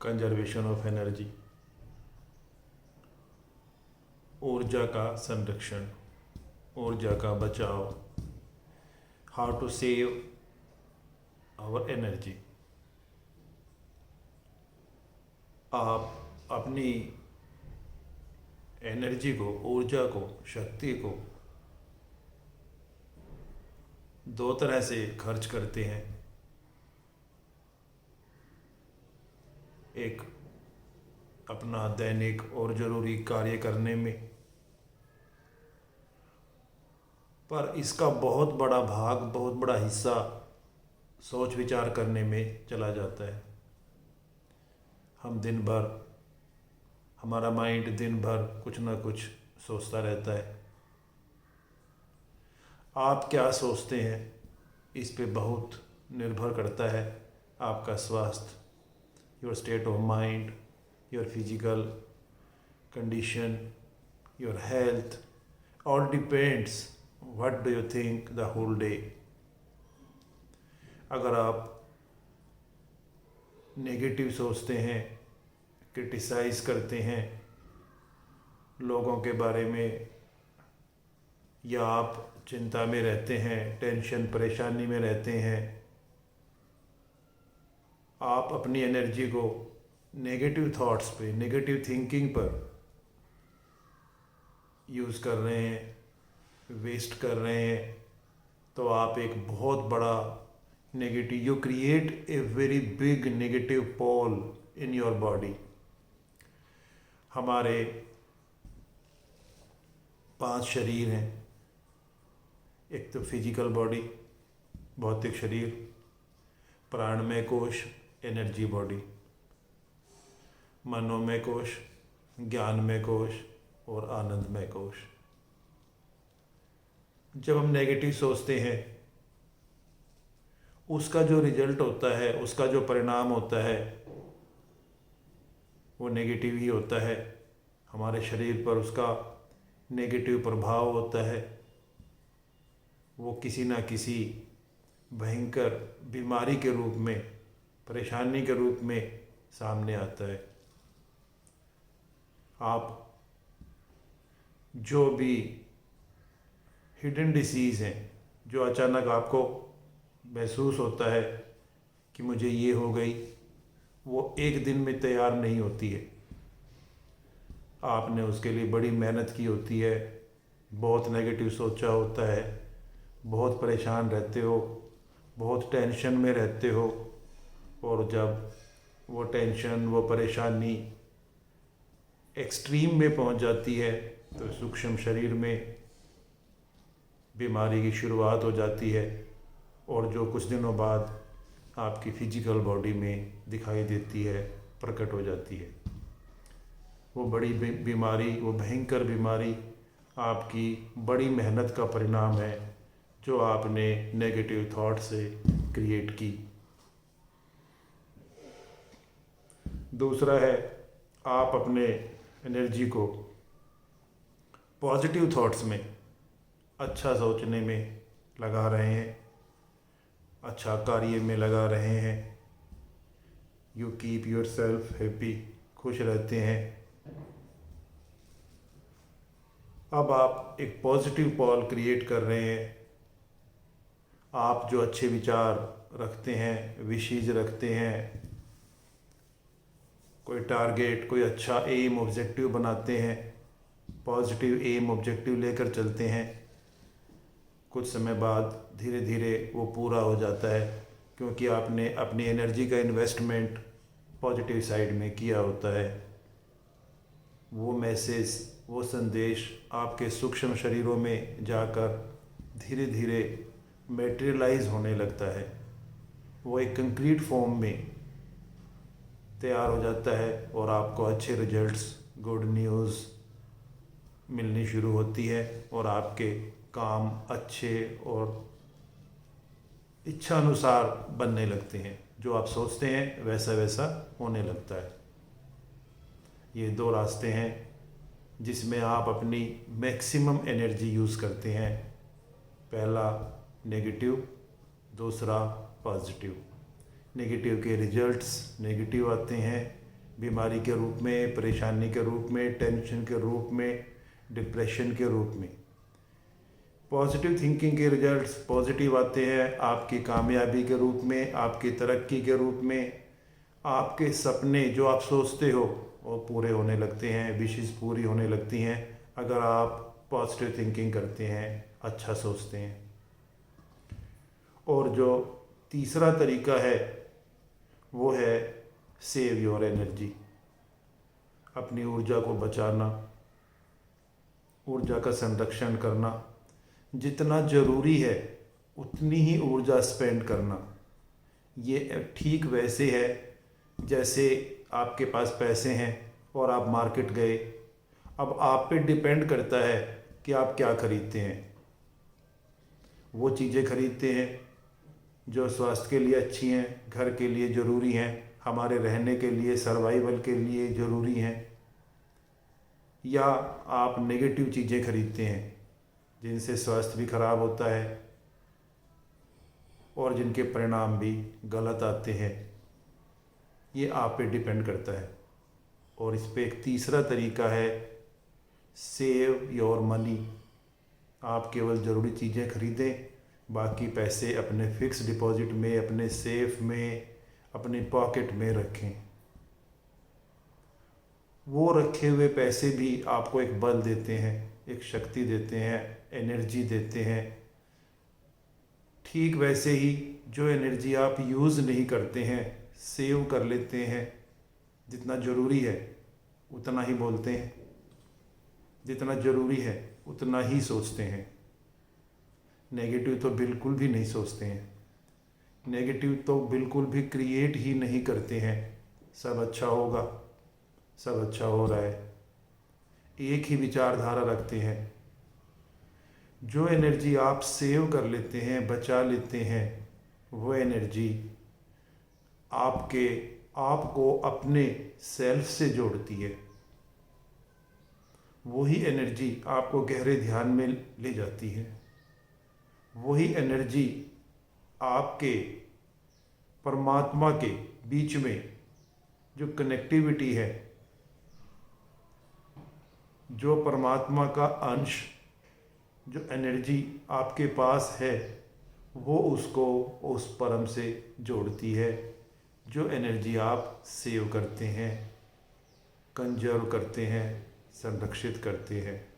Conservation of energy, ऊर्जा का संरक्षण, ऊर्जा का बचाव, how to save our energy. आप अपनी एनर्जी को, ऊर्जा को, शक्ति को दो तरह से खर्च करते हैं। एक अपना दैनिक और ज़रूरी कार्य करने में, पर इसका बहुत बड़ा भाग, बहुत बड़ा हिस्सा सोच विचार करने में चला जाता है। हम दिन भर, हमारा माइंड दिन भर कुछ ना कुछ सोचता रहता है। आप क्या सोचते हैं, इस पे बहुत निर्भर करता है आपका स्वास्थ्य, your state of mind, your physical condition, your health. All depends what do you think the whole day. अगर आप नेगेटिव सोचते हैं, क्रिटिसाइज करते हैं लोगों के बारे में, या आप चिंता में रहते हैं, टेंशन परेशानी में रहते हैं, आप अपनी एनर्जी को नेगेटिव थॉट्स पे, नेगेटिव थिंकिंग पर यूज़ कर रहे हैं, वेस्ट कर रहे हैं, तो आप एक बहुत बड़ा negative, you create a very big negative pole in your body. हमारे 5 शरीर हैं। एक तो फिजिकल बॉडी, भौतिक शरीर, प्राणमय कोश, एनर्जी बॉडी, मनोमय कोश, ज्ञानमय कोश और आनंदमय कोश। जब हम नेगेटिव सोचते हैं, उसका जो रिजल्ट होता है, उसका जो परिणाम होता है, वो नेगेटिव ही होता है। हमारे शरीर पर उसका नेगेटिव प्रभाव होता है। वो किसी ना किसी भयंकर बीमारी के रूप में, परेशानी के रूप में सामने आता है। आप जो भी हिडन डिसीज़ हैं, जो अचानक आपको महसूस होता है कि मुझे ये हो गई, वो एक दिन में तैयार नहीं होती है। आपने उसके लिए बड़ी मेहनत की होती है, बहुत नेगेटिव सोचा होता है, बहुत परेशान रहते हो, बहुत टेंशन में रहते हो, और जब वो टेंशन, वो परेशानी एक्सट्रीम में पहुंच जाती है, तो सूक्ष्म शरीर में बीमारी की शुरुआत हो जाती है, और जो कुछ दिनों बाद आपकी फिजिकल बॉडी में दिखाई देती है, प्रकट हो जाती है। वो बड़ी बीमारी, वो भयंकर बीमारी आपकी बड़ी मेहनत का परिणाम है, जो आपने नेगेटिव थॉट से क्रिएट की। दूसरा है, आप अपने एनर्जी को पॉजिटिव थॉट्स में, अच्छा सोचने में लगा रहे हैं, अच्छा कार्य में लगा रहे हैं। You keep your self happy, खुश रहते हैं। अब आप एक पॉजिटिव पॉल क्रिएट कर रहे हैं। आप जो अच्छे विचार रखते हैं, विशेष रखते हैं, कोई टारगेट, कोई अच्छा एम, ऑब्जेक्टिव बनाते हैं, पॉजिटिव एम, ऑब्जेक्टिव लेकर चलते हैं, कुछ समय बाद धीरे धीरे वो पूरा हो जाता है, क्योंकि आपने अपनी एनर्जी का इन्वेस्टमेंट पॉजिटिव साइड में किया होता है। वो मैसेज, वो संदेश आपके सूक्ष्म शरीरों में जाकर धीरे धीरे मटेरियलाइज होने लगता है। वो एक कंक्रीट फॉर्म में तैयार हो जाता है, और आपको अच्छे रिजल्ट्स, गुड न्यूज़ मिलनी शुरू होती है, और आपके काम अच्छे और इच्छा अनुसार बनने लगते हैं। जो आप सोचते हैं वैसा वैसा होने लगता है। ये 2 रास्ते हैं जिसमें आप अपनी मैक्सिमम एनर्जी यूज़ करते हैं। पहला नेगेटिव, दूसरा पॉजिटिव। नेगेटिव के रिजल्ट्स नेगेटिव आते हैं, बीमारी के रूप में, परेशानी के रूप में, टेंशन के रूप में, डिप्रेशन के रूप में। पॉजिटिव थिंकिंग के रिजल्ट्स पॉजिटिव आते हैं आपकी कामयाबी के रूप में, आपकी तरक्की के रूप में। आपके सपने जो आप सोचते हो वो पूरे होने लगते हैं, विशेष पूरी होने लगती हैं अगर आप पॉजिटिव थिंकिंग करते हैं, अच्छा सोचते हैं। और जो तीसरा तरीका है वो है सेव योर एनर्जी। अपनी ऊर्जा को बचाना, ऊर्जा का संरक्षण करना। जितना ज़रूरी है उतनी ही ऊर्जा स्पेंड करना। ये ठीक वैसे है जैसे आपके पास पैसे हैं और आप मार्केट गए। अब आप पे डिपेंड करता है कि आप क्या खरीदते हैं। वो चीज़ें खरीदते हैं जो स्वास्थ्य के लिए अच्छी हैं, घर के लिए ज़रूरी हैं, हमारे रहने के लिए, सर्वाइवल के लिए ज़रूरी हैं, या आप नेगेटिव चीज़ें खरीदते हैं जिनसे स्वास्थ्य भी खराब होता है और जिनके परिणाम भी गलत आते हैं। ये आप पे डिपेंड करता है। और इस पे एक तीसरा तरीका है सेव योर मनी। आप केवल ज़रूरी चीज़ें खरीदें, बाकी पैसे अपने फिक्स डिपॉजिट में, अपने सेफ में, अपने पॉकेट में रखें। वो रखे हुए पैसे भी आपको एक बल देते हैं, एक शक्ति देते हैं, एनर्जी देते हैं। ठीक वैसे ही जो एनर्जी आप यूज़ नहीं करते हैं, सेव कर लेते हैं। जितना ज़रूरी है उतना ही बोलते हैं, जितना ज़रूरी है उतना ही सोचते हैं। नेगेटिव तो बिल्कुल भी नहीं सोचते हैं, नेगेटिव तो बिल्कुल भी क्रिएट ही नहीं करते हैं। सब अच्छा होगा, सब अच्छा हो रहा है, एक ही विचारधारा रखते हैं। जो एनर्जी आप सेव कर लेते हैं, बचा लेते हैं, वो एनर्जी आपको अपने सेल्फ से जोड़ती है। वही एनर्जी आपको गहरे ध्यान में ले जाती है। वही एनर्जी आपके परमात्मा के बीच में जो कनेक्टिविटी है, जो परमात्मा का अंश, जो एनर्जी आपके पास है, वो उसको उस परम से जोड़ती है। जो एनर्जी आप सेव करते हैं, कंजर्व करते हैं, संरक्षित करते हैं।